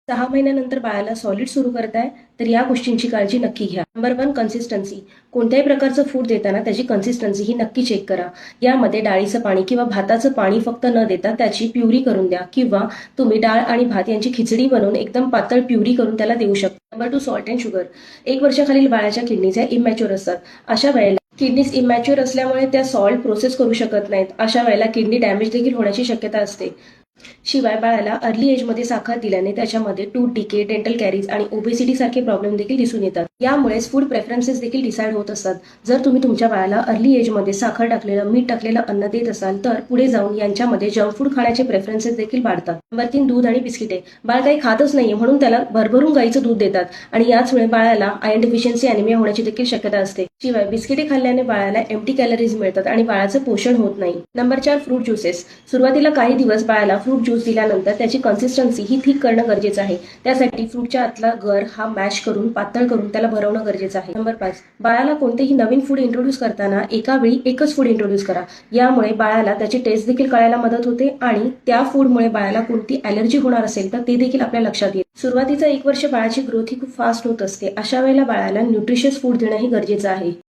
6 महिन्यानंतर बाळाला सॉलिड सुरू करताय तर या गोष्टींची काळजी नक्की घ्या. Number 1, consistency. कोणत्याही प्रकारचं फूड देताना त्याची कन्सिस्टन्सी ही नक्की चेक करा. यामध्ये डाळीचं पाणी किंवा भाताचं पाणी फक्त न देता त्याची प्युरी करून द्या किंवा तुम्ही डाळ आणि भात यांची खिचडी बनवून एकदम पातळ प्युरी करून त्याला देऊ शकता. Number 2, salt and sugar. 1 वर्षाखालील बाळाच्या किडनीज या इमॅच्युअर असतात. अशा वेळेला किडनीज इमॅच्युअर असल्यामुळे त्या सॉल्ट प्रोसेस करू शकत नाहीत. अशा वेळेला किडनी डॅमेज देखील होण्याची शक्यता असते. शिवाय बाळाला अर्ली एजमध्ये साखर दिल्याने त्याच्यामध्ये टूथ डिके, डेंटल कॅरीज आणि ओबेसिटी सारखे प्रॉब्लेम देखील दिसून येतात. यामुळेच फूड प्रेफरन्सेस देखील डिसाईड होत असतात. जर तुम्ही तुमच्या बाळाला अर्ली एजमध्ये साखर टाकलेलं, मीठ टाकलेलं अन्न देत असाल तर पुढे जाऊन यांच्यामध्ये जंक फूड खाण्याचे प्रेफरन्सेस देखील वाढतात. नंबर 3, दूध आणि बिस्किटे. बाळ काही खातच नाहीये म्हणून त्याला भरभरून गाईचं दूध देतात आणि याचमुळे बाळाला आयर्न डिफिशियन्सी, अॅनिमिया होण्याची देखील शक्यता असते. शिवाय बिस्किटे खाल्ल्याने बाळाला एम्प्टी कॅलरीज मिळतात आणि बाळाचं पोषण होत नाही. Number 4, fruit juices. सुरुवातीला काही दिवस बाळाला फ्रूट ज्यूस दिल्यानंतर त्याची कन्सिस्टन्सी ही थिक करणं गरजेचं आहे. त्यासाठी फ्रूटच्या आतला गर हा मॅश करून पातळ करून त्याला भरवणं गरजेचं आहे. नंबर 5, बाळाला कोणतेही नवीन फूड इंट्रोड्यूस करताना एका वेळी एकच फूड इंट्रोड्यूस करा. यामुळे बाळाला त्याची टेस्ट देखील कळायला मदत होते आणि त्या फूडमुळे बाळाला कोणती ॲलर्जी होणार असेल तर ते देखील आपल्या लक्षात येईल. सुरुवातीचा 1 वर्ष बाळाची ग्रोथ ही खूप फास्ट होत असते. अशा वेळेला बाळाला न्यूट्रिशियस फूड देणं ही गरजेचं आहे.